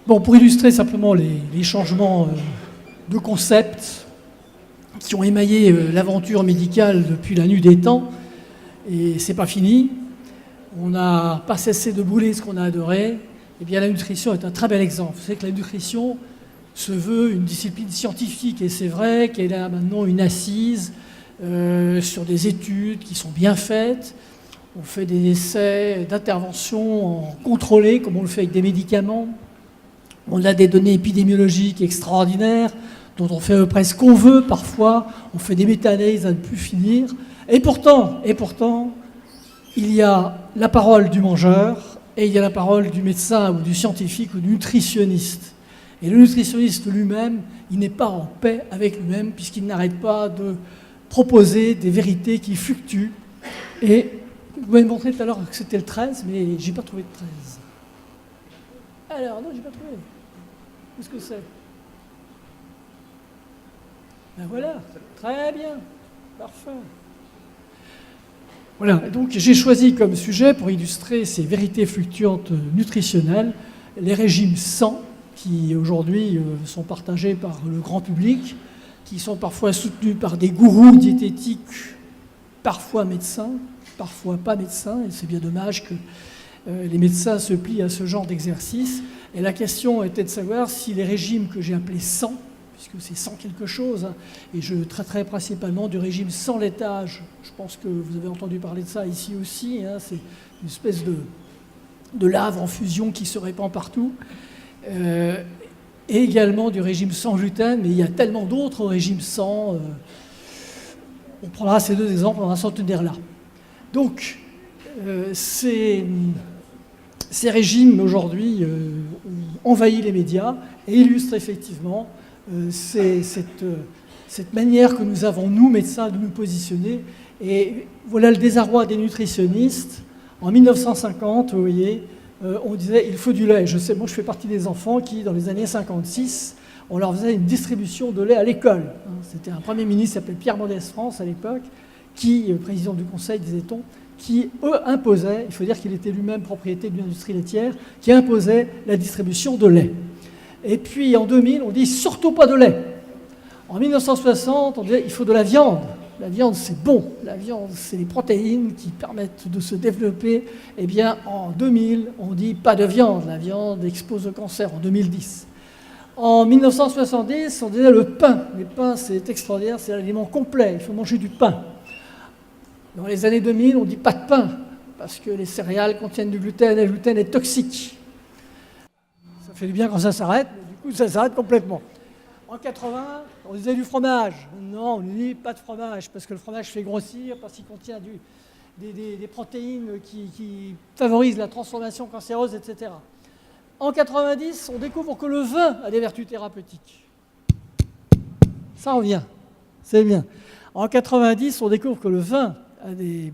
Bon, pour illustrer simplement les changements de concept qui ont émaillé l'aventure médicale depuis la nuit des temps, et c'est pas fini, on n'a pas cessé de bouler ce qu'on a adoré, eh bien la nutrition est un très bel exemple. Vous savez que la nutrition se veut une discipline scientifique, et c'est vrai qu'elle a maintenant une assise sur des études qui sont bien faites. On fait des essais d'intervention contrôlés, comme on le fait avec des médicaments. On a des données épidémiologiques extraordinaires, dont on fait presque ce qu'on veut parfois. On fait des méta-analyses à ne plus finir. Et pourtant, il y a la parole du mangeur et il y a la parole du médecin ou du scientifique ou du nutritionniste. Et le nutritionniste lui-même, il n'est pas en paix avec lui-même puisqu'il n'arrête pas de proposer des vérités qui fluctuent. Et vous m'avez montré tout à l'heure que c'était le 13, mais j'ai pas trouvé de 13. Alors, non, j'ai pas trouvé. Qu'est-ce que c'est? Ben voilà, très bien, parfait. Voilà, donc j'ai choisi comme sujet, pour illustrer ces vérités fluctuantes nutritionnelles, les régimes 100, qui aujourd'hui sont partagés par le grand public, qui sont parfois soutenus par des gourous diététiques, parfois médecins, parfois pas médecins, et c'est bien dommage que les médecins se plient à ce genre d'exercice. Et la question était de savoir si les régimes que j'ai appelés 100, puisque c'est 100 quelque chose, hein, et je traiterai principalement du régime sans laitage. Je pense que vous avez entendu parler de ça ici aussi, hein, c'est une espèce de lave en fusion qui se répand partout. Et également du régime sans gluten, mais il y a tellement d'autres régimes sans. On prendra ces deux exemples, on va s'en tenir là. Donc, ces régimes aujourd'hui ont envahi les médias et illustrent effectivement cette manière que nous avons, nous, médecins, de nous positionner. Et voilà le désarroi des nutritionnistes. En 1950, vous voyez, on disait il faut du lait. Je sais, moi je fais partie des enfants qui, dans les années 56, on leur faisait une distribution de lait à l'école. C'était un Premier ministre qui s'appelait Pierre Mendès France à l'époque, qui, président du Conseil, disait-on, qui imposait, il faut dire qu'il était lui-même propriétaire d'une industrie laitière, qui imposait la distribution de lait. Et puis en 2000, on dit surtout pas de lait. En 1960, on disait il faut de la viande. La viande, c'est bon. La viande, c'est les protéines qui permettent de se développer. Eh bien, en 2000, on dit pas de viande. La viande expose au cancer, en 2010. En 1970, on disait le pain. Le pain, c'est extraordinaire, c'est l'aliment complet. Il faut manger du pain. Dans les années 2000, on dit pas de pain, parce que les céréales contiennent du gluten et le gluten est toxique. Ça fait du bien quand ça s'arrête, mais du coup, ça s'arrête complètement. En 80, on disait du fromage. Non, on ne dit pas de fromage, parce que le fromage fait grossir, parce qu'il contient des protéines qui favorisent la transformation cancéreuse, etc. En 90, on découvre que le vin a des vertus thérapeutiques. Ça revient, c'est bien. En 90, on découvre que le vin a des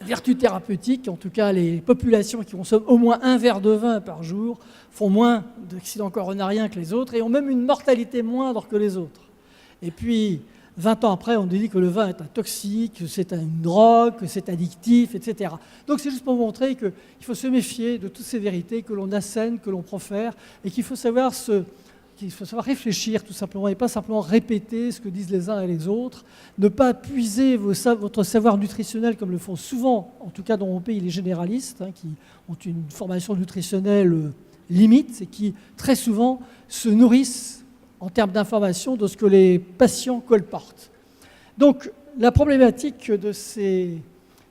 vertus thérapeutiques. En tout cas, les populations qui consomment au moins un verre de vin par jour font moins d'accidents coronariens que les autres et ont même une mortalité moindre que les autres. Et puis, 20 ans après, on dit que le vin est un toxique, que c'est une drogue, que c'est addictif, etc. Donc c'est juste pour montrer qu'il faut se méfier de toutes ces vérités que l'on assène, que l'on profère, et qu'il faut savoir réfléchir tout simplement, et pas simplement répéter ce que disent les uns et les autres, ne pas puiser votre savoir nutritionnel comme le font souvent, en tout cas dans mon pays, les généralistes, hein, qui ont une formation nutritionnelle limite et qui très souvent se nourrissent en termes d'information de ce que les patients colportent. Donc la problématique de ces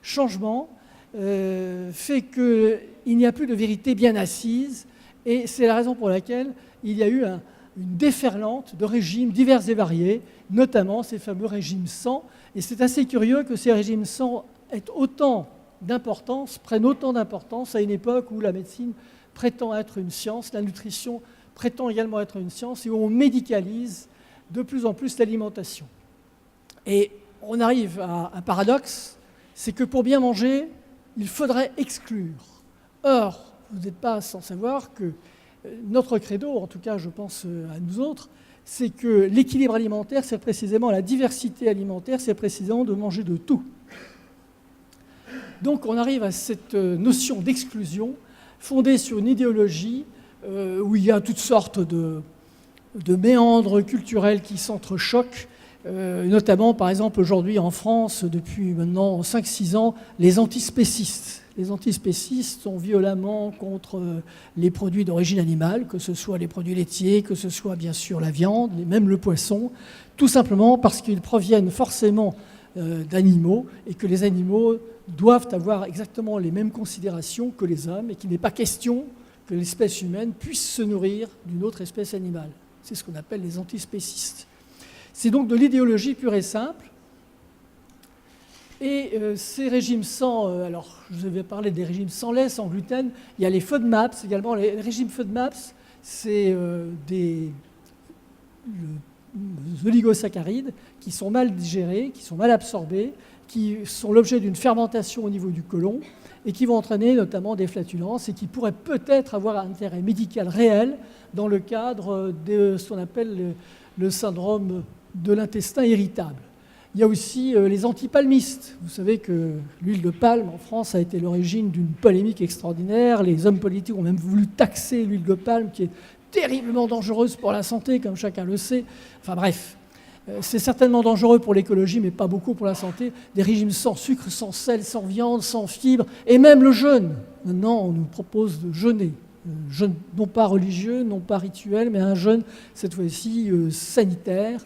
changements fait qu'il n'y a plus de vérité bien assise, et c'est la raison pour laquelle il y a eu une déferlante de régimes divers et variés, notamment ces fameux régimes 100. Et c'est assez curieux que ces régimes 100 prennent autant d'importance à une époque où la médecine prétend être une science, la nutrition prétend également être une science, et où on médicalise de plus en plus l'alimentation. Et on arrive à un paradoxe, c'est que pour bien manger, il faudrait exclure. Or, vous n'êtes pas sans savoir que notre credo, en tout cas je pense à nous autres, c'est que l'équilibre alimentaire, c'est précisément la diversité alimentaire, c'est précisément de manger de tout. Donc on arrive à cette notion d'exclusion fondée sur une idéologie où il y a toutes sortes de méandres culturels qui s'entrechoquent, notamment, par exemple, aujourd'hui en France, depuis maintenant 5-6 ans, les antispécistes. Les antispécistes sont violemment contre les produits d'origine animale, que ce soit les produits laitiers, que ce soit bien sûr la viande, et même le poisson, tout simplement parce qu'ils proviennent forcément d'animaux et que les animaux doivent avoir exactement les mêmes considérations que les hommes et qu'il n'est pas question que l'espèce humaine puisse se nourrir d'une autre espèce animale. C'est ce qu'on appelle les antispécistes. C'est donc de l'idéologie pure et simple. Et ces régimes sans... alors, je vais parler des régimes sans lait, sans gluten. Il y a les FODMAPs également. Les régimes FODMAPs, c'est des oligosaccharides qui sont mal digérés, qui sont mal absorbés, qui sont l'objet d'une fermentation au niveau du côlon et qui vont entraîner notamment des flatulences et qui pourraient peut-être avoir un intérêt médical réel dans le cadre de ce qu'on appelle le syndrome de l'intestin irritable. Il y a aussi les antipalmistes. Vous savez que l'huile de palme en France a été l'origine d'une polémique extraordinaire. Les hommes politiques ont même voulu taxer l'huile de palme qui est terriblement dangereuse pour la santé, comme chacun le sait. Enfin bref, c'est certainement dangereux pour l'écologie, mais pas beaucoup pour la santé. Des régimes sans sucre, sans sel, sans viande, sans fibres, et même le jeûne. Maintenant, on nous propose de jeûner. Jeûne non pas religieux, non pas rituel, mais un jeûne, cette fois-ci, sanitaire,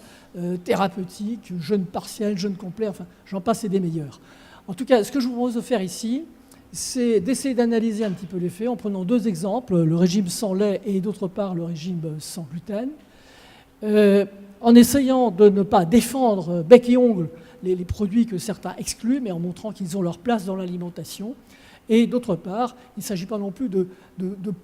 thérapeutique, jeûne partiel, jeûne complet, enfin, j'en passe et des meilleurs. En tout cas, ce que je vous propose de faire ici, c'est d'essayer d'analyser un petit peu les faits en prenant 2 exemples, le régime sans lait et d'autre part le régime sans gluten, en essayant de ne pas défendre bec et ongle les produits que certains excluent, mais en montrant qu'ils ont leur place dans l'alimentation. Et d'autre part, il ne s'agit pas non plus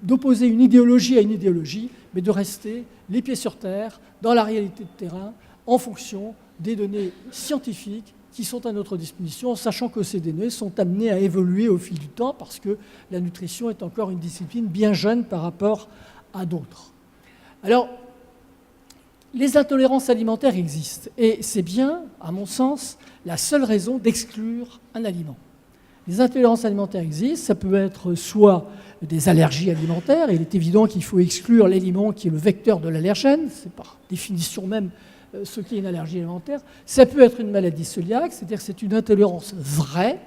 d'opposer une idéologie à une idéologie, mais de rester les pieds sur terre, dans la réalité de terrain, en fonction des données scientifiques qui sont à notre disposition, sachant que ces données sont amenées à évoluer au fil du temps, parce que la nutrition est encore une discipline bien jeune par rapport à d'autres. Alors, les intolérances alimentaires existent, et c'est bien, à mon sens, la seule raison d'exclure un aliment. Les intolérances alimentaires existent, ça peut être soit des allergies alimentaires, et il est évident qu'il faut exclure l'aliment qui est le vecteur de l'allergène, c'est par définition même ce qui est une allergie alimentaire. Ça peut être une maladie cœliaque, c'est-à-dire que c'est une intolérance vraie,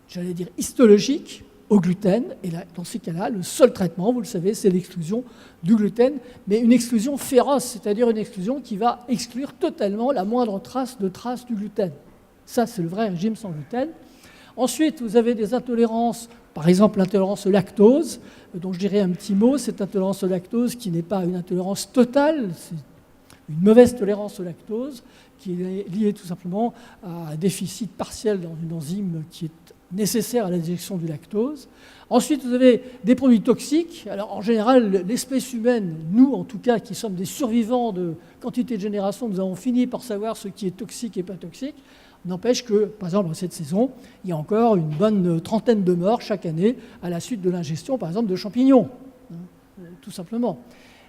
j'allais dire histologique, au gluten, et là, dans ces cas-là, le seul traitement, vous le savez, c'est l'exclusion du gluten, mais une exclusion féroce, c'est-à-dire une exclusion qui va exclure totalement la moindre trace du gluten. Ça, c'est le vrai régime sans gluten. Ensuite, vous avez des intolérances, par exemple l'intolérance au lactose, dont je dirais un petit mot. Cette intolérance au lactose qui n'est pas une intolérance totale, c'est une mauvaise tolérance au lactose qui est liée tout simplement à un déficit partiel dans une enzyme qui est nécessaire à la digestion du lactose. Ensuite, vous avez des produits toxiques. Alors, en général, l'espèce humaine, nous en tout cas, qui sommes des survivants de quantité de générations, nous avons fini par savoir ce qui est toxique et pas toxique. N'empêche que, par exemple, cette saison, il y a encore une bonne trentaine de morts chaque année à la suite de l'ingestion, par exemple, de champignons, tout simplement.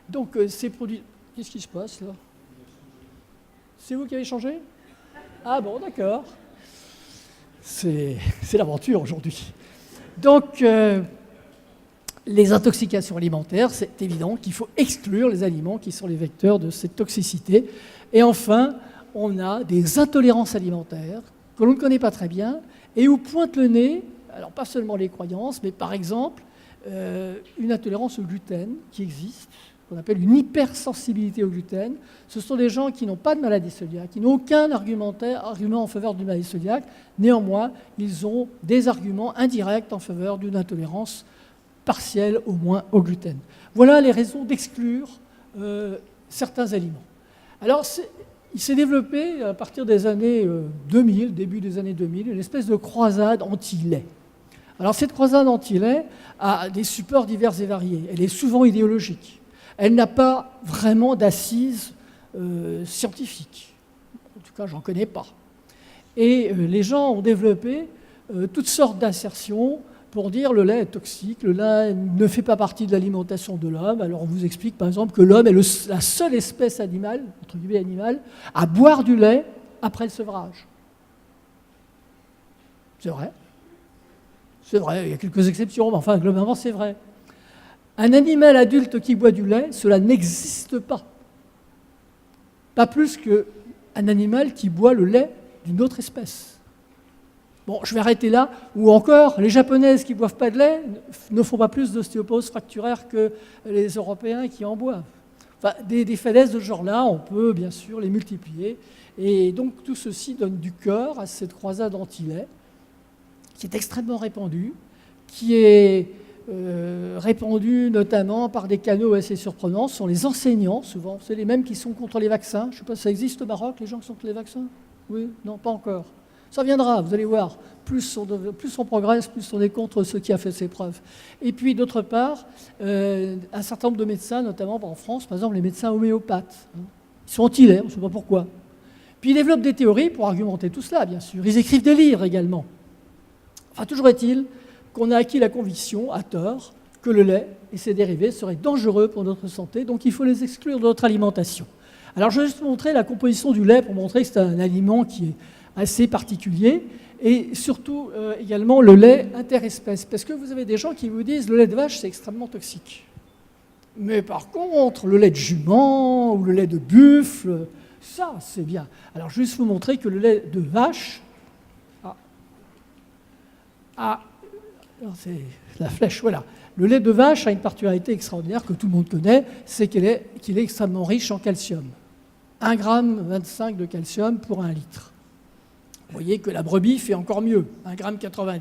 Donc, ces produits... Qu'est-ce qui se passe, là? C'est vous qui avez changé? Ah bon, d'accord. C'est l'aventure aujourd'hui. Donc, les intoxications alimentaires, c'est évident qu'il faut exclure les aliments qui sont les vecteurs de cette toxicité. Et enfin, on a des intolérances alimentaires que l'on ne connaît pas très bien et où pointe le nez, alors pas seulement les croyances, mais par exemple, une intolérance au gluten qui existe, qu'on appelle une hypersensibilité au gluten. Ce sont des gens qui n'ont pas de maladie cœliaque, qui n'ont aucun argument en faveur d'une maladie cœliaque. Néanmoins, ils ont des arguments indirects en faveur d'une intolérance partielle, au moins, au gluten. Voilà les raisons d'exclure certains aliments. Alors, il s'est développé, à partir des années 2000, début des années 2000, une espèce de croisade anti-lait. Alors, cette croisade anti-lait a des supports divers et variés. Elle est souvent idéologique. Elle n'a pas vraiment d'assises scientifiques. En tout cas, j'en connais pas. Et les gens ont développé toutes sortes d'assertions pour dire le lait est toxique, le lait ne fait pas partie de l'alimentation de l'homme. Alors on vous explique par exemple que l'homme est la seule espèce animale, entre guillemets animale, à boire du lait après le sevrage. C'est vrai. C'est vrai, il y a quelques exceptions, mais enfin globalement c'est vrai. Un animal adulte qui boit du lait, cela n'existe pas. Pas plus qu'un animal qui boit le lait d'une autre espèce. Bon, je vais arrêter là. Ou encore, les Japonaises qui ne boivent pas de lait ne font pas plus d'ostéoporose fracturaire que les Européens qui en boivent. Enfin, des faits de ce genre-là, on peut bien sûr les multiplier. Et donc tout ceci donne du cœur à cette croisade anti-lait, qui est extrêmement répandue, qui est répandue notamment par des canaux assez surprenants. Ce sont les enseignants, souvent. C'est les mêmes qui sont contre les vaccins. Je ne sais pas si ça existe au Maroc, les gens qui sont contre les vaccins? Oui? Non, pas encore. Ça viendra, vous allez voir. Plus on progresse, plus on est contre ce qui a fait ses preuves. Et puis, d'autre part, un certain nombre de médecins, notamment en France, par exemple les médecins homéopathes, ils sont anti-lait, on ne sait pas pourquoi. Puis ils développent des théories pour argumenter tout cela, bien sûr. Ils écrivent des livres également. Enfin, toujours est-il qu'on a acquis la conviction, à tort, que le lait et ses dérivés seraient dangereux pour notre santé, donc il faut les exclure de notre alimentation. Alors, je vais juste montrer la composition du lait pour montrer que c'est un aliment qui est assez particulier, et surtout également le lait interespèce, parce que vous avez des gens qui vous disent le lait de vache c'est extrêmement toxique. Mais par contre, le lait de jument ou le lait de buffle, ça c'est bien. Alors juste vous montrer que le lait de vache c'est la flèche, voilà. Le lait de vache a une particularité extraordinaire que tout le monde connaît, c'est qu'il est extrêmement riche en calcium. 1,25 g de calcium pour 1 litre. Vous voyez que la brebis fait encore mieux, 1,90 g.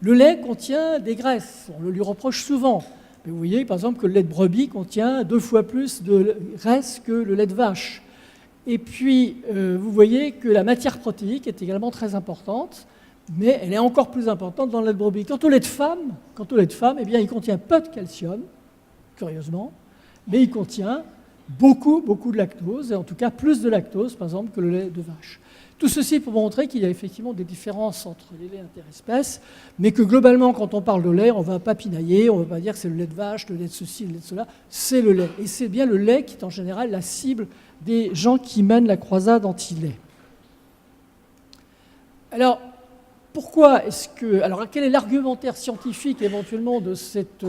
Le lait contient des graisses, on le lui reproche souvent. Mais vous voyez par exemple que le lait de brebis contient 2 fois plus de graisse que le lait de vache. Et puis vous voyez que la matière protéique est également très importante, mais elle est encore plus importante dans le lait de brebis. Quant au lait de femme, eh bien, il contient peu de calcium, curieusement, mais il contient beaucoup de lactose, et en tout cas plus de lactose, par exemple, que le lait de vache. Tout ceci pour montrer qu'il y a effectivement des différences entre les laits interespèces, mais que globalement, quand on parle de lait, on ne va pas pinailler, on ne va pas dire que c'est le lait de vache, le lait de ceci, le lait de cela, c'est le lait. Et c'est bien le lait qui est en général la cible des gens qui mènent la croisade anti-lait. Alors, quel est l'argumentaire scientifique éventuellement de cette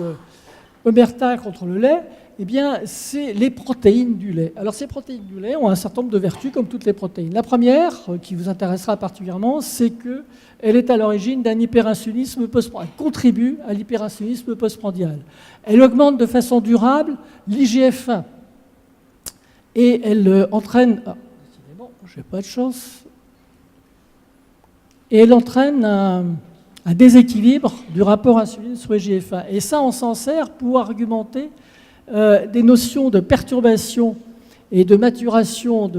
omerta contre le lait? Eh bien, c'est les protéines du lait. Alors, ces protéines du lait ont un certain nombre de vertus, comme toutes les protéines. La première, qui vous intéressera particulièrement, c'est qu'elle est à l'origine d'un hyperinsulinisme postprandial. Elle contribue à l'hyperinsulinisme postprandial. Elle augmente de façon durable l'IGF-1. Et elle entraîne... Ah, décidément, je n'ai pas de chance. Et elle entraîne un déséquilibre du rapport insuline sur IGF-1. Et ça, on s'en sert pour argumenter des notions de perturbation et de maturation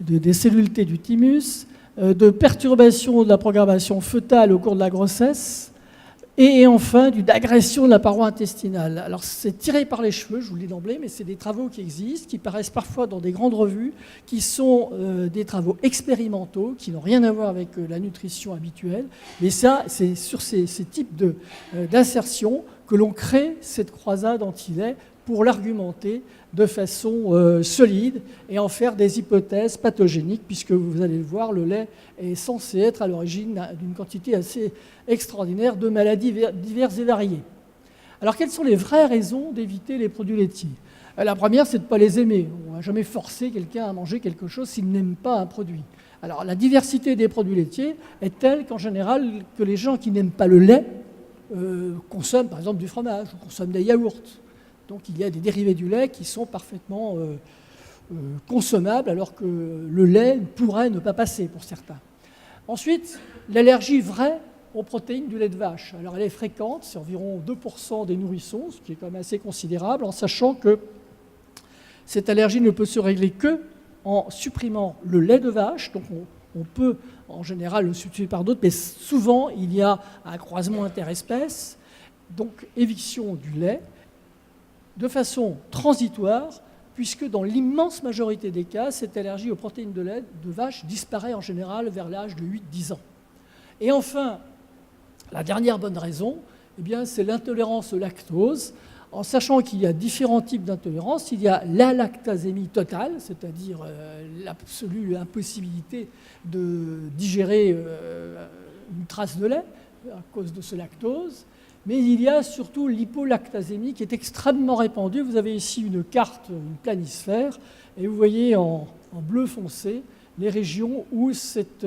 des cellules T du thymus, de perturbation de la programmation fœtale au cours de la grossesse, et enfin d'agression de la paroi intestinale. Alors c'est tiré par les cheveux, je vous le dis d'emblée, mais c'est des travaux qui existent, qui paraissent parfois dans des grandes revues, qui sont des travaux expérimentaux, qui n'ont rien à voir avec la nutrition habituelle. Mais ça, c'est sur ces types d'insertion que l'on crée cette croisade anti-lait pour l'argumenter de façon solide et en faire des hypothèses pathogéniques, puisque vous allez le voir, le lait est censé être à l'origine d'une quantité assez extraordinaire de maladies diverses et variées. Alors, quelles sont les vraies raisons d'éviter les produits laitiers? La première, c'est de ne pas les aimer. On ne va jamais forcer quelqu'un à manger quelque chose s'il n'aime pas un produit. Alors, la diversité des produits laitiers est telle qu'en général, que les gens qui n'aiment pas le lait consomment par exemple du fromage ou consomment des yaourts. Donc il y a des dérivés du lait qui sont parfaitement consommables, alors que le lait pourrait ne pas passer pour certains. Ensuite, l'allergie vraie aux protéines du lait de vache. Alors elle est fréquente, c'est environ 2% des nourrissons, ce qui est quand même assez considérable, en sachant que cette allergie ne peut se régler qu'en supprimant le lait de vache. Donc on peut en général le substituer par d'autres, mais souvent il y a un croisement interespèces, donc éviction du lait, de façon transitoire, puisque dans l'immense majorité des cas, cette allergie aux protéines de lait de vache disparaît en général vers l'âge de 8-10 ans. Et enfin, la dernière bonne raison, eh bien, c'est l'intolérance au lactose, en sachant qu'il y a différents types d'intolérance. Il y a la lactasémie totale, c'est-à-dire l'absolue impossibilité de digérer une trace de lait à cause de ce lactose. Mais il y a surtout l'hypolactasémie qui est extrêmement répandue. Vous avez ici une carte, une planisphère, et vous voyez en bleu foncé les régions où cette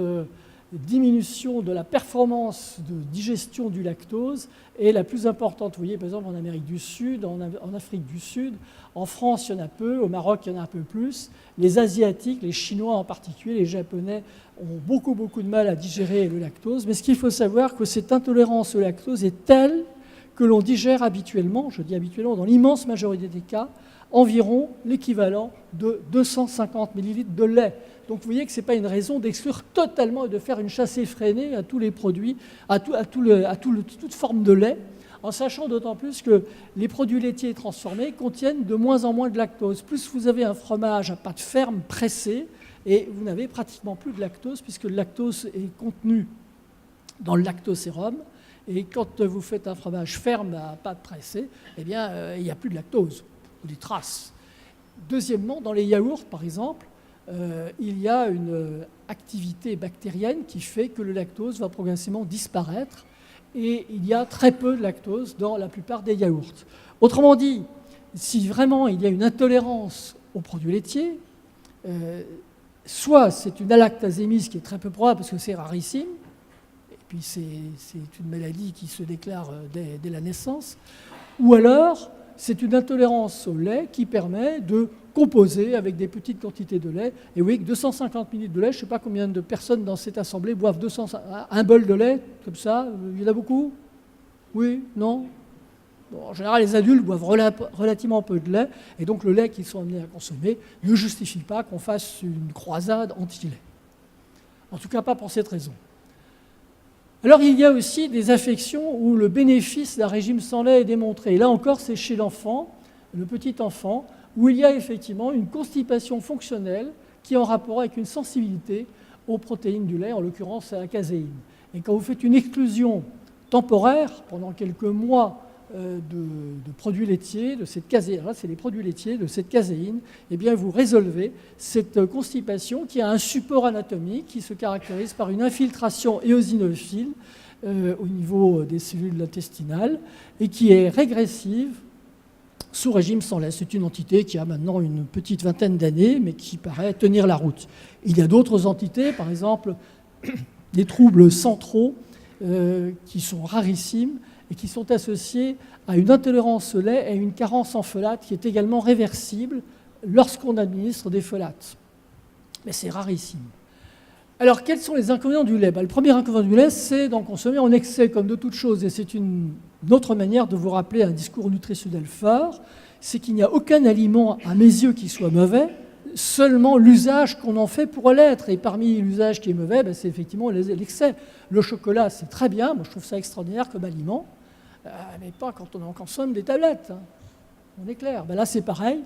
diminution de la performance de digestion du lactose est la plus importante. Vous voyez par exemple en Amérique du Sud, en Afrique du Sud, en France il y en a peu, au Maroc il y en a un peu plus. Les Asiatiques, les Chinois en particulier, les Japonais ont beaucoup de mal à digérer le lactose. Mais ce qu'il faut savoir, que cette intolérance au lactose est telle que l'on digère habituellement, je dis habituellement, dans l'immense majorité des cas, environ l'équivalent de 250 ml de lait. Donc vous voyez que ce n'est pas une raison d'exclure totalement et de faire une chasse effrénée à tous les produits, à toute forme de lait, en sachant d'autant plus que les produits laitiers transformés contiennent de moins en moins de lactose. Plus vous avez un fromage à pâte ferme pressé, et vous n'avez pratiquement plus de lactose, puisque le lactose est contenu dans le lactosérum. Et quand vous faites un fromage ferme à pâte pressée, eh bien, il n'y a plus de lactose, ou des traces. Deuxièmement, dans les yaourts, par exemple, il y a une activité bactérienne qui fait que le lactose va progressivement disparaître, et il y a très peu de lactose dans la plupart des yaourts. Autrement dit, si vraiment il y a une intolérance aux produits laitiers, soit c'est une alactasémie, ce qui est très peu probable parce que c'est rarissime, et puis c'est une maladie qui se déclare dès la naissance, ou alors c'est une intolérance au lait qui permet de composer avec des petites quantités de lait. Et oui, 250 ml de lait, je ne sais pas combien de personnes dans cette assemblée boivent un bol de lait, comme ça. Il y en a beaucoup? Oui? Non? Bon, en général, les adultes boivent relativement peu de lait, et donc le lait qu'ils sont amenés à consommer ne justifie pas qu'on fasse une croisade anti-lait. En tout cas, pas pour cette raison. Alors, il y a aussi des affections où le bénéfice d'un régime sans lait est démontré. Et là encore, c'est chez l'enfant, le petit enfant, où il y a effectivement une constipation fonctionnelle qui est en rapport avec une sensibilité aux protéines du lait, en l'occurrence à la caséine. Et quand vous faites une exclusion temporaire pendant quelques mois de produits laitiers, de cette caséine, là c'est les produits laitiers, de cette caséine, eh bien vous résolvez cette constipation qui a un support anatomique qui se caractérise par une infiltration éosinophile au niveau des cellules intestinales et qui est régressive sous régime sans lait. C'est une entité qui a maintenant une petite vingtaine d'années, mais qui paraît tenir la route. Il y a d'autres entités, par exemple des troubles centraux qui sont rarissimes et qui sont associés à une intolérance au lait et à une carence en folate qui est également réversible lorsqu'on administre des folates. Mais c'est rarissime. Alors, quels sont les inconvénients du lait? Le premier inconvénient du lait, c'est d'en consommer en excès, comme de toute chose. Et c'est une autre manière de vous rappeler un discours nutritionnel fort, c'est qu'il n'y a aucun aliment, à mes yeux, qui soit mauvais, seulement l'usage qu'on en fait pour l'être. Et parmi l'usage qui est mauvais, c'est effectivement l'excès. Le chocolat, c'est très bien, moi je trouve ça extraordinaire comme aliment, mais pas quand on en consomme des tablettes. On est clair. Là, c'est pareil.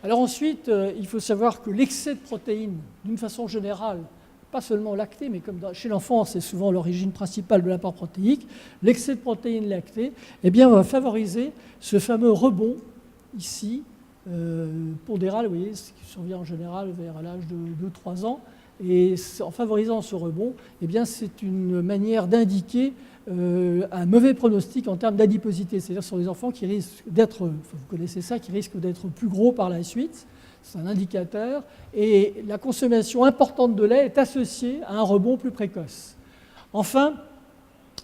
Alors ensuite, il faut savoir que l'excès de protéines, d'une façon générale, pas seulement lactées, mais comme chez l'enfant, c'est souvent l'origine principale de l'apport protéique, l'excès de protéines lactées va favoriser ce fameux rebond, ici, pondéral, vous voyez, ce qui survient en général vers l'âge de 2-3 ans. Et en favorisant ce rebond, c'est une manière d'indiquer un mauvais pronostic en termes d'adiposité, c'est-à-dire sur les enfants qui risquent d'être, vous connaissez ça, qui risquent d'être plus gros par la suite. C'est un indicateur. Et la consommation importante de lait est associée à un rebond plus précoce. Enfin,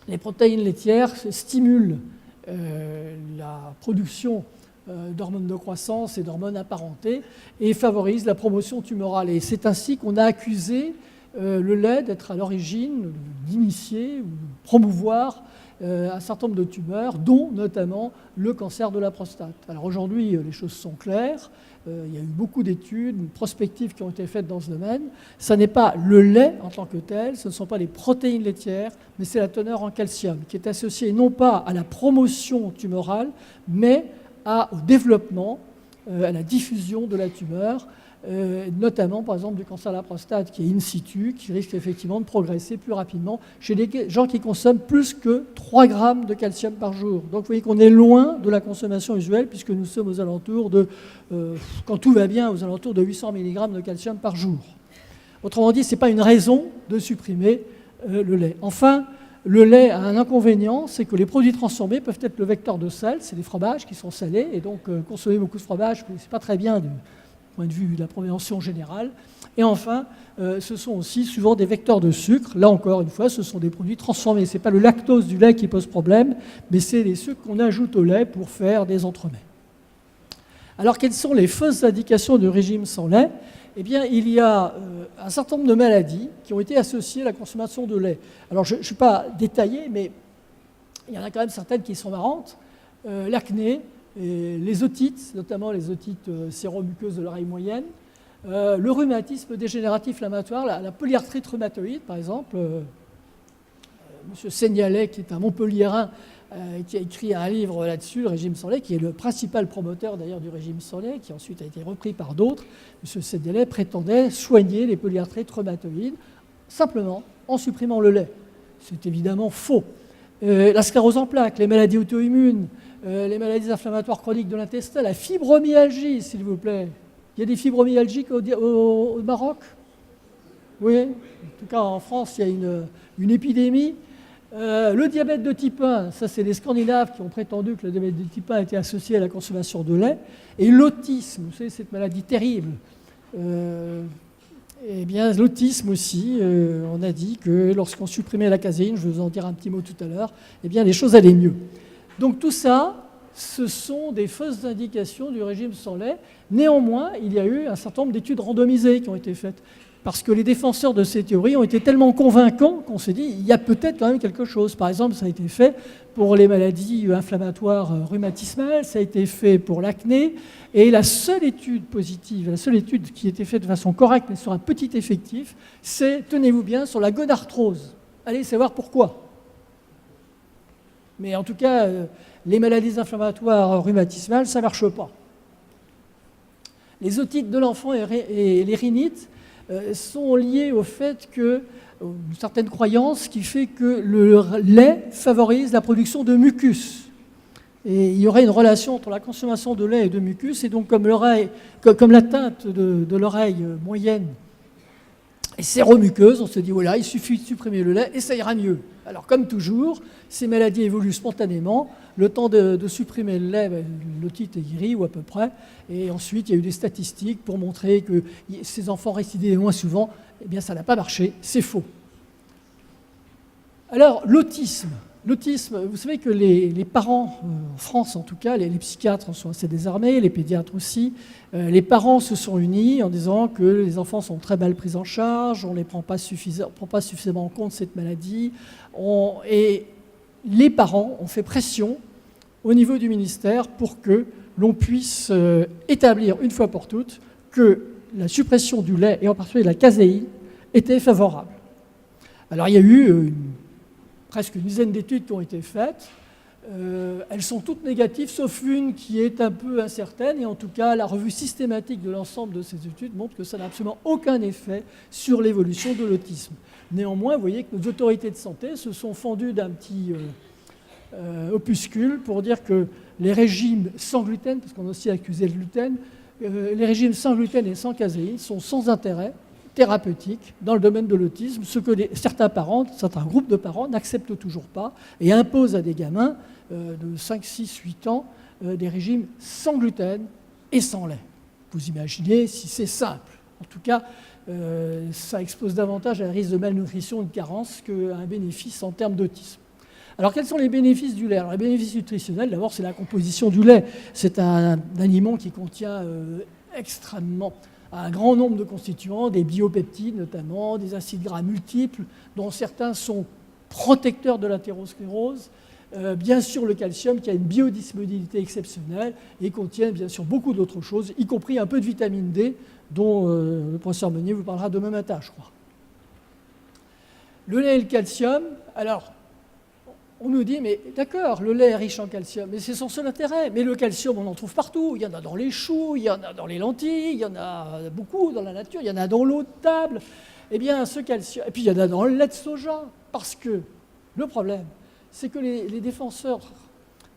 les protéines laitières stimulent la production d'hormones de croissance et d'hormones apparentées et favorisent la promotion tumorale. Et c'est ainsi qu'on a accusé le lait d'être à l'origine, d'initier ou de promouvoir un certain nombre de tumeurs, dont notamment le cancer de la prostate. Alors aujourd'hui, les choses sont claires. Il y a eu beaucoup d'études prospectives qui ont été faites dans ce domaine. Ce n'est pas le lait en tant que tel, ce ne sont pas les protéines laitières, mais c'est la teneur en calcium qui est associée non pas à la promotion tumorale, mais au développement, à la diffusion de la tumeur, notamment par exemple du cancer de la prostate qui est in situ, qui risque effectivement de progresser plus rapidement chez les gens qui consomment plus que 3 grammes de calcium par jour. Donc vous voyez qu'on est loin de la consommation usuelle puisque nous sommes aux alentours de, quand tout va bien, aux alentours de 800 mg de calcium par jour. Autrement dit, ce n'est pas une raison de supprimer le lait. Enfin, le lait a un inconvénient, c'est que les produits transformés peuvent être le vecteur de sel, c'est les fromages qui sont salés, et donc consommer beaucoup de fromage, c'est pas très bien du point de vue de la prévention générale. Et enfin, ce sont aussi souvent des vecteurs de sucre. Là encore une fois, ce sont des produits transformés. Ce n'est pas le lactose du lait qui pose problème, mais c'est les sucres qu'on ajoute au lait pour faire des entremets. Alors, quelles sont les fausses indications du régime sans lait? Eh bien, il y a un certain nombre de maladies qui ont été associées à la consommation de lait. Alors, je ne suis pas détaillé, mais il y en a quand même certaines qui sont marrantes. L'acné, les otites, notamment les otites séromuqueuses de l'oreille moyenne, le rhumatisme dégénératif inflammatoire, la polyarthrite rhumatoïde, par exemple. M. Seignalais, qui est un Montpelliérain, qui a écrit un livre là-dessus, le régime sans lait, qui est le principal promoteur d'ailleurs du régime sans lait, qui ensuite a été repris par d'autres. M. Seignalais prétendait soigner les polyarthrites rhumatoïdes simplement en supprimant le lait. C'est évidemment faux. La sclérose en plaques, les maladies auto-immunes, les maladies inflammatoires chroniques de l'intestin, la fibromyalgie, s'il vous plaît. Il y a des fibromyalgiques au Maroc? Oui. En tout cas, en France, il y a une épidémie. Le diabète de type 1, ça c'est les Scandinaves qui ont prétendu que le diabète de type 1 était associé à la consommation de lait. Et l'autisme, vous savez, cette maladie terrible. Eh bien, l'autisme aussi, on a dit que lorsqu'on supprimait la caséine, je vais vous en dire un petit mot tout à l'heure, eh bien, les choses allaient mieux. Donc tout ça, ce sont des fausses indications du régime sans lait. Néanmoins, il y a eu un certain nombre d'études randomisées qui ont été faites. Parce que les défenseurs de ces théories ont été tellement convaincants qu'on s'est dit il y a peut-être quand même quelque chose. Par exemple, ça a été fait pour les maladies inflammatoires rhumatismales, ça a été fait pour l'acné, et la seule étude positive, la seule étude qui a été faite de façon correcte, mais sur un petit effectif, c'est, tenez-vous bien, sur la gonarthrose. Allez savoir pourquoi. Mais en tout cas, les maladies inflammatoires rhumatismales, ça ne marche pas. Les otites de l'enfant et les rhinites sont liés au fait que, une certaine croyance qui fait que le lait favorise la production de mucus. Et il y aurait une relation entre la consommation de lait et de mucus, et donc comme l'atteinte de l'oreille moyenne est séromuqueuse, on se dit voilà, il suffit de supprimer le lait et ça ira mieux. Alors comme toujours, ces maladies évoluent spontanément. Le temps de supprimer le lait, l'otite est guérie, ou à peu près. Et ensuite, il y a eu des statistiques pour montrer que ces enfants récidivaient moins souvent. Eh bien, ça n'a pas marché, c'est faux. Alors, l'autisme. L'autisme, vous savez que les parents, en France en tout cas, les psychiatres en sont assez désarmés, les pédiatres aussi, les parents se sont unis en disant que les enfants sont très mal pris en charge, on ne prend pas suffisamment en compte cette maladie, et les parents ont fait pression au niveau du ministère pour que l'on puisse établir une fois pour toutes que la suppression du lait, et en particulier de la caséine, était favorable. Alors il y a eu presque une dizaine d'études qui ont été faites. Elles sont toutes négatives, sauf une qui est un peu incertaine. Et en tout cas, la revue systématique de l'ensemble de ces études montre que ça n'a absolument aucun effet sur l'évolution de l'autisme. Néanmoins, vous voyez que nos autorités de santé se sont fendues d'un petit opuscule pour dire que les régimes sans gluten, parce qu'on a aussi accusé le gluten, les régimes sans gluten et sans caséine sont sans intérêt thérapeutique dans le domaine de l'autisme, ce que certains groupes de parents n'acceptent toujours pas et imposent à des gamins de 5, 6, 8 ans des régimes sans gluten et sans lait. Vous imaginez si c'est simple. En tout cas, ça expose davantage à un risque de malnutrition et de carence qu'à un bénéfice en termes d'autisme. Alors, quels sont les bénéfices du lait? Alors, les bénéfices nutritionnels, d'abord, c'est la composition du lait. C'est un aliment qui contient extrêmement un grand nombre de constituants, des biopeptides notamment, des acides gras multiples, dont certains sont protecteurs de l'athérosclérose. Bien sûr, le calcium qui a une biodisponibilité exceptionnelle et contient bien sûr beaucoup d'autres choses, y compris un peu de vitamine D, dont le professeur Meunier vous parlera demain matin, je crois. Le lait et le calcium, alors, on nous dit, mais d'accord, le lait est riche en calcium, mais c'est son seul intérêt. Mais le calcium, on en trouve partout. Il y en a dans les choux, il y en a dans les lentilles, il y en a beaucoup dans la nature, il y en a dans l'eau de table. Eh bien, ce calcium... Et puis, il y en a dans le lait de soja. Parce que le problème, c'est que les défenseurs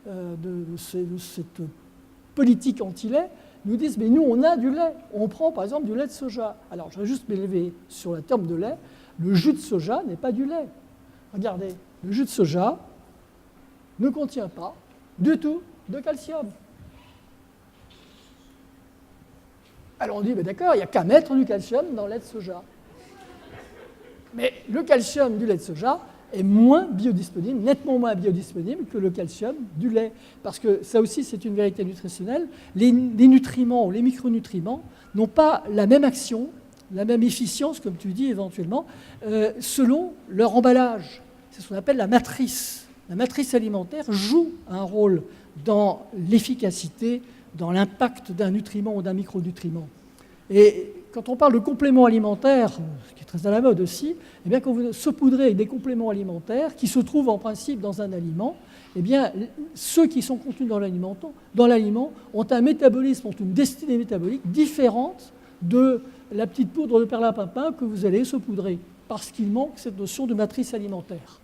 de cette politique anti-lait nous disent, mais nous, on a du lait. On prend, par exemple, du lait de soja. Alors, je vais juste m'élever sur le terme de lait. Le jus de soja n'est pas du lait. Regardez. le jus de soja ne contient pas du tout de calcium. Alors on dit, d'accord, il n'y a qu'à mettre du calcium dans le lait de soja. Mais le calcium du lait de soja est moins biodisponible, nettement moins biodisponible que le calcium du lait. Parce que ça aussi, c'est une vérité nutritionnelle. Les nutriments ou les micronutriments n'ont pas la même action, la même efficience, comme tu dis éventuellement, selon leur emballage. C'est ce qu'on appelle la matrice. La matrice alimentaire joue un rôle dans l'efficacité, dans l'impact d'un nutriment ou d'un micronutriment. Et quand on parle de compléments alimentaires, ce qui est très à la mode aussi, eh bien, quand vous saupoudrez avec des compléments alimentaires qui se trouvent en principe dans un aliment, eh bien, ceux qui sont contenus dans l'aliment ont un métabolisme, ont une destinée métabolique différente de la petite poudre de perlimpinpin que vous allez saupoudrer, parce qu'il manque cette notion de matrice alimentaire.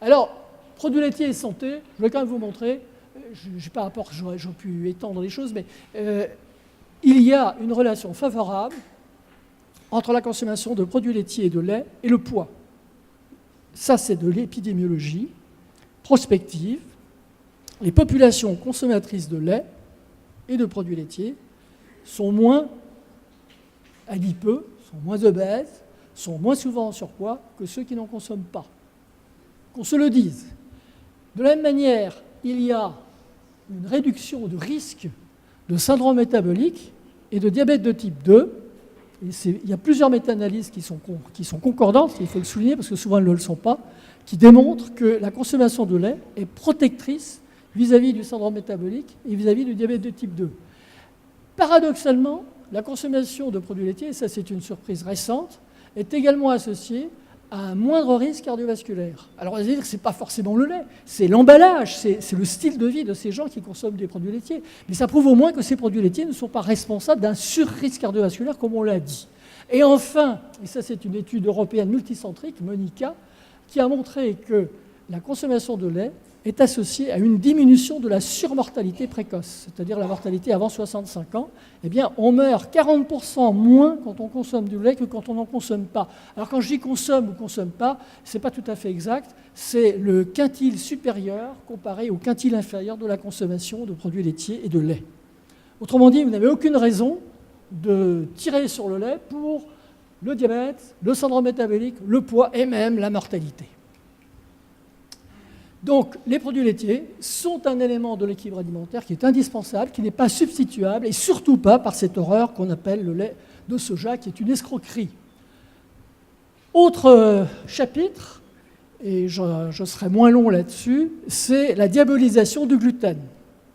Alors, produits laitiers et santé, je vais quand même vous montrer, je n'ai pas rapport, j'aurais pu étendre les choses, mais il y a une relation favorable entre la consommation de produits laitiers et de lait et le poids. Ça, c'est de l'épidémiologie prospective. Les populations consommatrices de lait et de produits laitiers sont moins adipeux, sont moins obèses, sont moins souvent en surpoids que ceux qui n'en consomment pas. Qu'on se le dise. De la même manière, il y a une réduction de risque de syndrome métabolique et de diabète de type 2. Il y a plusieurs méta-analyses qui sont concordantes, il faut le souligner parce que souvent elles ne le sont pas, qui démontrent que la consommation de lait est protectrice vis-à-vis du syndrome métabolique et vis-à-vis du diabète de type 2. Paradoxalement, la consommation de produits laitiers, et ça c'est une surprise récente, est également associée à un moindre risque cardiovasculaire. Alors, on va dire que ce n'est pas forcément le lait, c'est l'emballage, c'est le style de vie de ces gens qui consomment des produits laitiers. Mais ça prouve au moins que ces produits laitiers ne sont pas responsables d'un surrisque cardiovasculaire, comme on l'a dit. Et enfin, et ça c'est une étude européenne multicentrique, Monica, qui a montré que la consommation de lait est associée à une diminution de la surmortalité précoce, c'est-à-dire la mortalité avant 65 ans. Eh bien, on meurt 40% moins quand on consomme du lait que quand on n'en consomme pas. Alors quand je dis consomme ou consomme pas, ce n'est pas tout à fait exact, c'est le quintile supérieur comparé au quintile inférieur de la consommation de produits laitiers et de lait. Autrement dit, vous n'avez aucune raison de tirer sur le lait pour le diabète, le syndrome métabolique, le poids et même la mortalité. Donc, les produits laitiers sont un élément de l'équilibre alimentaire qui est indispensable, qui n'est pas substituable, et surtout pas par cette horreur qu'on appelle le lait de soja, qui est une escroquerie. Autre chapitre, et je serai moins long là-dessus, c'est la diabolisation du gluten.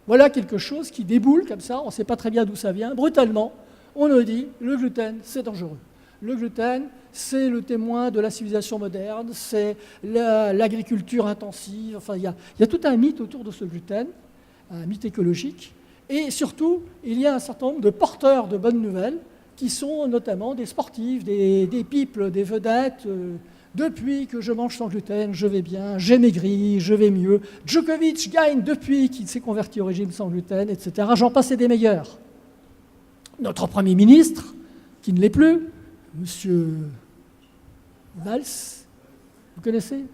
Voilà quelque chose qui déboule comme ça, on ne sait pas très bien d'où ça vient, brutalement, on nous dit le gluten, c'est dangereux. Le gluten, c'est le témoin de la civilisation moderne, c'est l'agriculture intensive. Enfin, il y a tout un mythe autour de ce gluten, un mythe écologique. Et surtout, il y a un certain nombre de porteurs de bonnes nouvelles qui sont notamment des sportifs, des people, des vedettes. Depuis que je mange sans gluten, je vais bien, j'ai maigri, je vais mieux. Djokovic gagne depuis qu'il s'est converti au régime sans gluten, etc. J'en passe et des meilleurs. Notre Premier ministre, qui ne l'est plus, Monsieur Valls, vous connaissez ?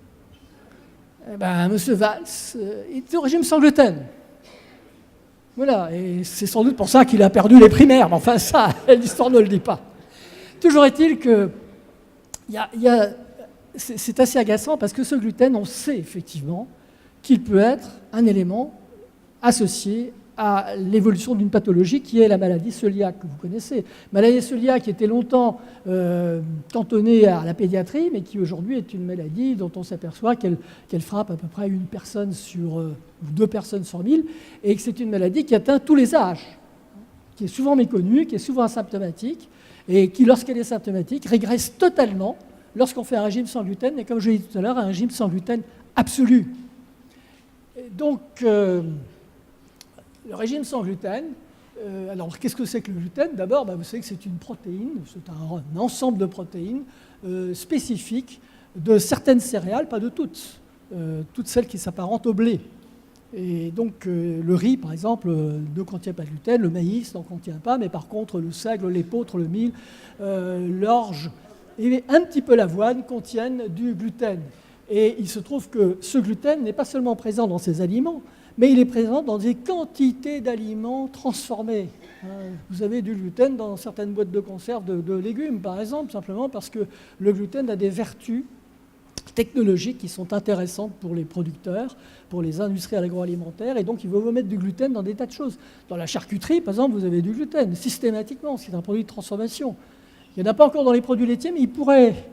Eh ben, Monsieur Valls, il est au régime sans gluten. Voilà, et c'est sans doute pour ça qu'il a perdu les primaires, mais enfin ça, l'histoire ne le dit pas. Toujours est-il que c'est assez agaçant parce que ce gluten, on sait effectivement qu'il peut être un élément associé à l'évolution d'une pathologie qui est la maladie cœliaque, que vous connaissez. Maladie cœliaque qui était longtemps cantonnée à la pédiatrie, mais qui aujourd'hui est une maladie dont on s'aperçoit qu'elle frappe à peu près une personne ou 2 personnes sur 1000, et que c'est une maladie qui atteint tous les âges, qui est souvent méconnue, qui est souvent asymptomatique, et qui, lorsqu'elle est symptomatique, régresse totalement lorsqu'on fait un régime sans gluten, et comme je l'ai dit tout à l'heure, un régime sans gluten absolu. Et donc, le régime sans gluten, alors qu'est-ce que c'est que le gluten ? D'abord, vous savez que c'est une protéine, c'est un ensemble de protéines spécifiques de certaines céréales, pas de toutes, toutes celles qui s'apparentent au blé. Et donc le riz, par exemple, ne contient pas de gluten, le maïs n'en contient pas, mais par contre le seigle, l'épeautre, le mil, l'orge et un petit peu l'avoine contiennent du gluten. Et il se trouve que ce gluten n'est pas seulement présent dans ces aliments, mais il est présent dans des quantités d'aliments transformés. Vous avez du gluten dans certaines boîtes de conserve de légumes, par exemple, simplement parce que le gluten a des vertus technologiques qui sont intéressantes pour les producteurs, pour les industriels agroalimentaires, et donc il faut vous mettre du gluten dans des tas de choses. Dans la charcuterie, par exemple, vous avez du gluten, systématiquement, c'est un produit de transformation. Il n'y en a pas encore dans les produits laitiers, mais il pourrait.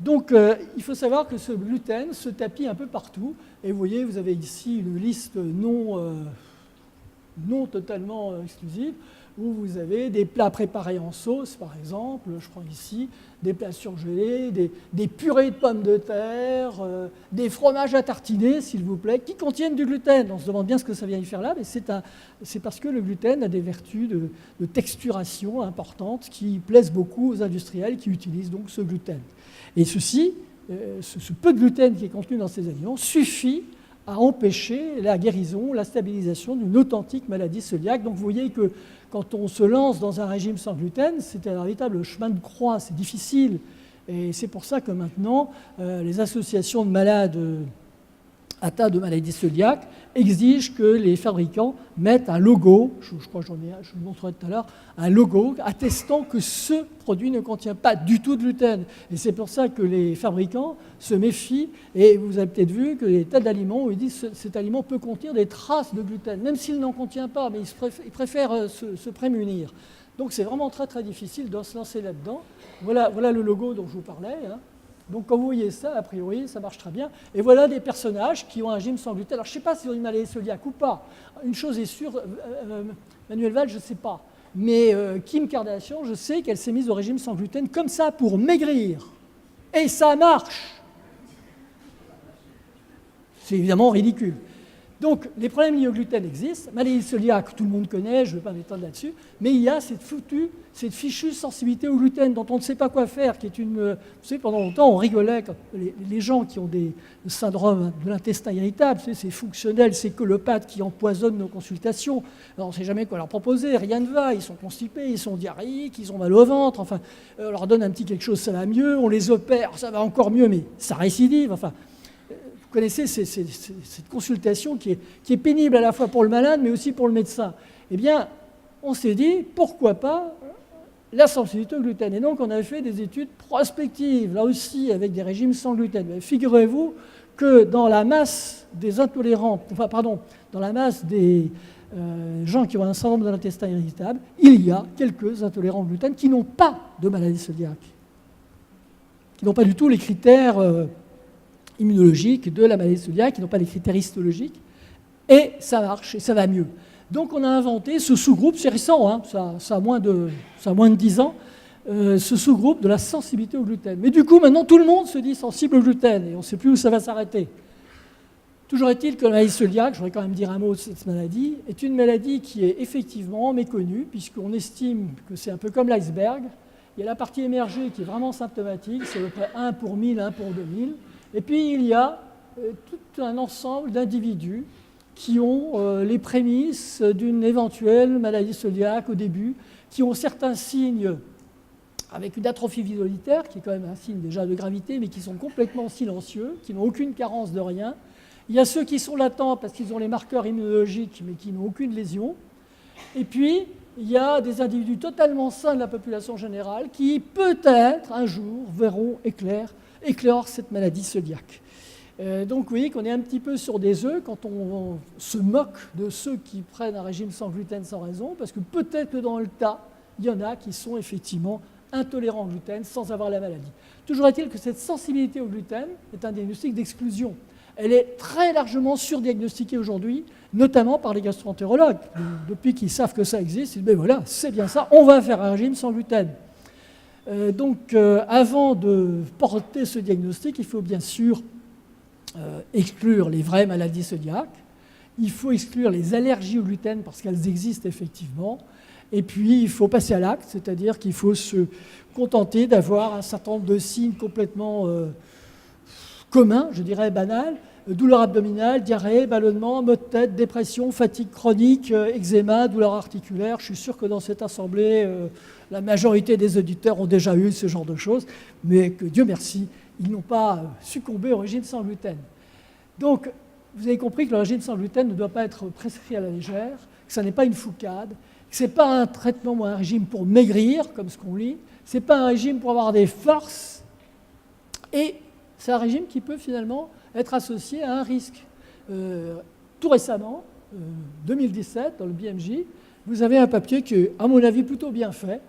Donc il faut savoir que ce gluten se tapit un peu partout, et vous voyez, vous avez ici une liste non totalement exclusive, où vous avez des plats préparés en sauce, par exemple, je prends ici, des plats surgelés, des purées de pommes de terre, des fromages à tartiner, s'il vous plaît, qui contiennent du gluten. On se demande bien ce que ça vient y faire là, mais c'est parce que le gluten a des vertus de texturation importantes qui plaisent beaucoup aux industriels qui utilisent donc ce gluten. Et ce peu de gluten qui est contenu dans ces aliments suffit à empêcher la guérison, la stabilisation d'une authentique maladie cœliaque. Donc vous voyez que quand on se lance dans un régime sans gluten, c'est un véritable chemin de croix, c'est difficile. Et c'est pour ça que maintenant, les associations de malades atteints de maladies cœliaques exigent que les fabricants mettent un logo, je crois que j'en ai un, je vous le montrerai tout à l'heure, un logo attestant que ce produit ne contient pas du tout de gluten. Et c'est pour ça que les fabricants se méfient, et vous avez peut-être vu que les tas d'aliments où ils disent que cet aliment peut contenir des traces de gluten, même s'il n'en contient pas, mais ils préfèrent se prémunir. Donc c'est vraiment très très difficile de se lancer là-dedans. Voilà le logo dont je vous parlais. Donc quand vous voyez ça, a priori, ça marche très bien. Et voilà des personnages qui ont un régime sans gluten. Alors je ne sais pas s'ils ont une maladie cœliaque ou pas. Une chose est sûre, Manuel Valls, je ne sais pas. Mais Kim Kardashian, je sais qu'elle s'est mise au régime sans gluten comme ça pour maigrir. Et ça marche. C'est évidemment ridicule. Donc, les problèmes liés au gluten existent. Maladie cœliaque, tout le monde connaît, je ne vais pas m'étendre là-dessus. Mais il y a cette fichue sensibilité au gluten dont on ne sait pas quoi faire, qui est une... Vous savez, pendant longtemps, on rigolait quand les gens qui ont des syndromes de l'intestin irritable, c'est fonctionnel, c'est colopathes qui empoisonnent nos consultations. Alors, on ne sait jamais quoi leur proposer, rien ne va, ils sont constipés, ils sont diarrhéiques, ils ont mal au ventre, enfin, on leur donne un petit quelque chose, ça va mieux, on les opère, ça va encore mieux, mais ça récidive, enfin... Vous connaissez cette consultation qui est pénible à la fois pour le malade, mais aussi pour le médecin. Eh bien, on s'est dit, pourquoi pas la sensibilité au gluten. Et donc, on a fait des études prospectives, là aussi, avec des régimes sans gluten. Mais figurez-vous que dans la masse des intolérants, dans la masse des gens qui ont un syndrome de l'intestin irritable, il y a quelques intolérants au gluten qui n'ont pas de maladie cœliaque, qui n'ont pas du tout les critères... immunologiques de la maladie cœliaque, qui n'ont pas les critères histologiques, et ça marche, et ça va mieux. Donc on a inventé ce sous-groupe, c'est récent, ça a moins de 10 ans, ce sous-groupe de la sensibilité au gluten. Mais du coup, maintenant, tout le monde se dit sensible au gluten, et on ne sait plus où ça va s'arrêter. Toujours est-il que la maladie cœliaque, je voudrais quand même dire un mot de cette maladie, est une maladie qui est effectivement méconnue, puisqu'on estime que c'est un peu comme l'iceberg. Il y a la partie émergée qui est vraiment symptomatique, c'est à peu près 1 pour 1000, 1 pour 2000. Et puis, il y a tout un ensemble d'individus qui ont les prémices d'une éventuelle maladie cœliaque au début, qui ont certains signes avec une atrophie visuolitaire, qui est quand même un signe déjà de gravité, mais qui sont complètement silencieux, qui n'ont aucune carence de rien. Il y a ceux qui sont latents parce qu'ils ont les marqueurs immunologiques, mais qui n'ont aucune lésion. Et puis, il y a des individus totalement sains de la population générale qui, peut-être, un jour, verront éclore cette maladie cœliaque. Donc vous voyez qu'on est un petit peu sur des œufs quand on se moque de ceux qui prennent un régime sans gluten sans raison, parce que peut-être que dans le tas, il y en a qui sont effectivement intolérants au gluten sans avoir la maladie. Toujours est-il que cette sensibilité au gluten est un diagnostic d'exclusion. Elle est très largement surdiagnostiquée aujourd'hui, notamment par les gastro-entérologues. Depuis qu'ils savent que ça existe, ils disent « ben voilà, c'est bien ça, on va faire un régime sans gluten ». Donc, avant de porter ce diagnostic, il faut bien sûr exclure les vraies maladies cœliaques. Il faut exclure les allergies au gluten parce qu'elles existent effectivement. Et puis, il faut passer à l'acte, c'est-à-dire qu'il faut se contenter d'avoir un certain nombre de signes complètement communs, je dirais banals, douleur abdominale, diarrhée, ballonnement, maux de tête, dépression, fatigue chronique, eczéma, douleur articulaire. Je suis sûr que dans cette assemblée, la majorité des auditeurs ont déjà eu ce genre de choses, mais que Dieu merci, ils n'ont pas succombé au régime sans gluten. Donc, vous avez compris que le régime sans gluten ne doit pas être prescrit à la légère, que ça n'est pas une foucade, que ce n'est pas un traitement ou un régime pour maigrir, comme ce qu'on lit, ce n'est pas un régime pour avoir des forces, et c'est un régime qui peut finalement être associé à un risque. Tout récemment, 2017, dans le BMJ, vous avez un papier qui est, à mon avis, plutôt bien fait,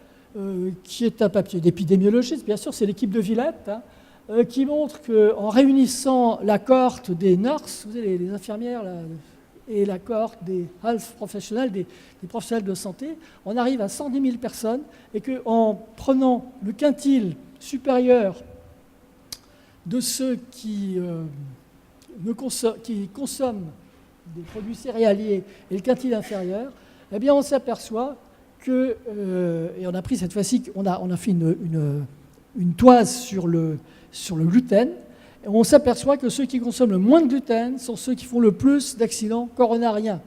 qui est un papier d'épidémiologiste, bien sûr, c'est l'équipe de Villette, qui montre qu'en réunissant la cohorte des nurses, vous avez les infirmières là, et la cohorte des health professionnels, des professionnels de santé, on arrive à 110 000 personnes et qu'en prenant le quintile supérieur de ceux qui consomment des produits céréaliers et le quintile inférieur, eh bien on s'aperçoit que, et on a pris cette fois-ci, on a fait une toise sur le gluten, et on s'aperçoit que ceux qui consomment le moins de gluten sont ceux qui font le plus d'accidents coronariens.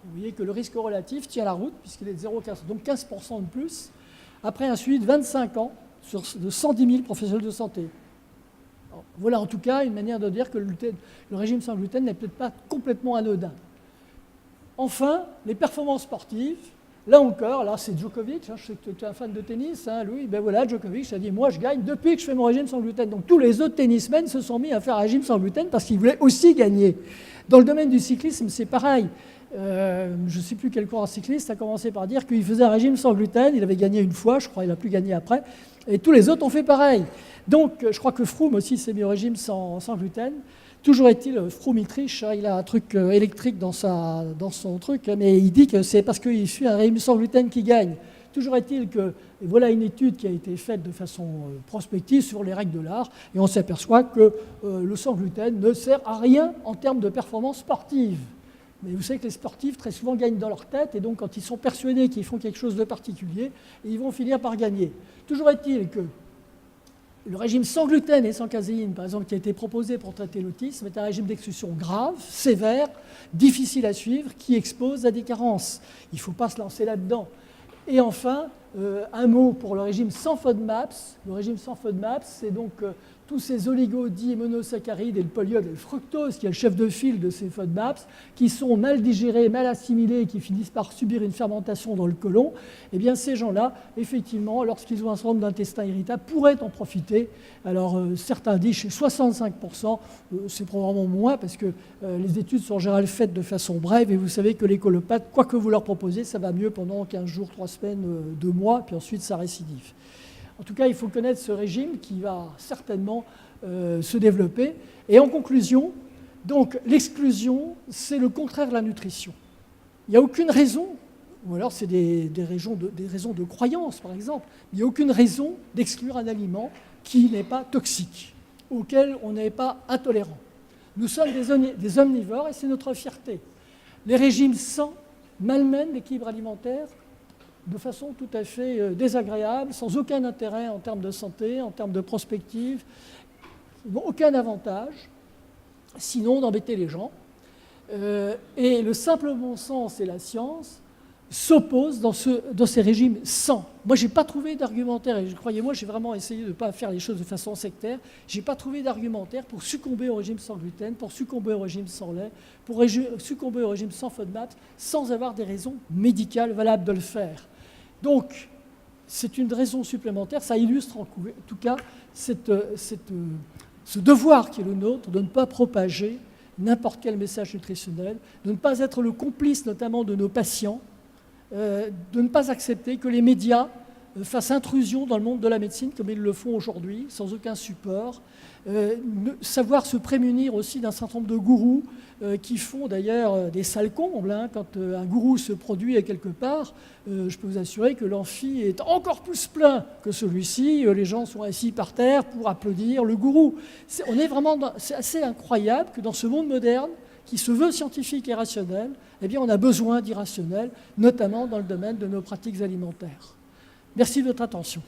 Vous voyez que le risque relatif tient la route, puisqu'il est de 0,15, donc 15% de plus, après ensuite 25 ans de 110 000 professionnels de santé. Alors, voilà en tout cas une manière de dire que le régime sans gluten n'est peut-être pas complètement anodin. Enfin, les performances sportives. Là encore, là c'est Djokovic, je sais que tu es un fan de tennis, Louis, ben voilà, Djokovic a dit « moi je gagne depuis que je fais mon régime sans gluten ». Donc tous les autres tennismen se sont mis à faire un régime sans gluten parce qu'ils voulaient aussi gagner. Dans le domaine du cyclisme, c'est pareil. Je ne sais plus quel coureur cycliste a commencé par dire qu'il faisait un régime sans gluten, il avait gagné une fois, je crois, il n'a plus gagné après, et tous les autres ont fait pareil. Donc je crois que Froome aussi s'est mis au régime sans gluten. Toujours est-il, Froome il triche, il a un truc électrique dans son truc, mais il dit que c'est parce qu'il suit un régime sans gluten qu'il gagne. Toujours est-il que, et voilà une étude qui a été faite de façon prospective sur les règles de l'art, et on s'aperçoit que le sans gluten ne sert à rien en termes de performance sportive. Mais vous savez que les sportifs, très souvent, gagnent dans leur tête, et donc quand ils sont persuadés qu'ils font quelque chose de particulier, ils vont finir par gagner. Toujours est-il que le régime sans gluten et sans caséine, par exemple, qui a été proposé pour traiter l'autisme, est un régime d'exclusion grave, sévère, difficile à suivre, qui expose à des carences. Il ne faut pas se lancer là-dedans. Et enfin, un mot pour le régime sans FODMAPs. Le régime sans FODMAPs, c'est donc tous ces oligodimonosaccharides et le polyode et le fructose, qui est le chef de file de ces FODMAPs, qui sont mal digérés, mal assimilés, et qui finissent par subir une fermentation dans le côlon. Eh bien, ces gens-là, effectivement, lorsqu'ils ont un syndrome d'intestin irritable, pourraient en profiter. Alors, certains disent chez 65%, c'est probablement moins, parce que les études sont en général faites de façon brève, et vous savez que les colopathes, quoi que vous leur proposez, ça va mieux pendant 15 jours, 3 semaines, 2 mois, puis ensuite ça récidive. En tout cas, il faut connaître ce régime qui va certainement se développer. Et en conclusion, donc l'exclusion, c'est le contraire de la nutrition. Il n'y a aucune raison, ou alors c'est des raisons de croyance par exemple, il n'y a aucune raison d'exclure un aliment qui n'est pas toxique, auquel on n'est pas intolérant. Nous sommes des omnivores et c'est notre fierté. Les régimes sans malmènent l'équilibre alimentaire de façon tout à fait désagréable, sans aucun intérêt en termes de santé, en termes de prospective, aucun avantage, sinon d'embêter les gens. Et le simple bon sens et la science s'opposent dans ces régimes sans. Moi, je n'ai pas trouvé d'argumentaire, et croyez-moi, j'ai vraiment essayé de ne pas faire les choses de façon sectaire, je n'ai pas trouvé d'argumentaire pour succomber au régime sans gluten, pour succomber au régime sans lait, pour succomber au régime sans FODMAP, sans avoir des raisons médicales valables de le faire. Donc, c'est une raison supplémentaire, ça illustre en tout cas ce devoir qui est le nôtre de ne pas propager n'importe quel message nutritionnel, de ne pas être le complice notamment de nos patients, de ne pas accepter que les médias fassent intrusion dans le monde de la médecine comme ils le font aujourd'hui, sans aucun support, savoir se prémunir aussi d'un certain nombre de gourous qui font d'ailleurs des sales combles. Quand un gourou se produit à quelque part, je peux vous assurer que l'amphi est encore plus plein que celui-ci. Les gens sont assis par terre pour applaudir le gourou. C'est assez incroyable que dans ce monde moderne, qui se veut scientifique et rationnel, eh bien on a besoin d'irrationnel, notamment dans le domaine de nos pratiques alimentaires. Merci de votre attention.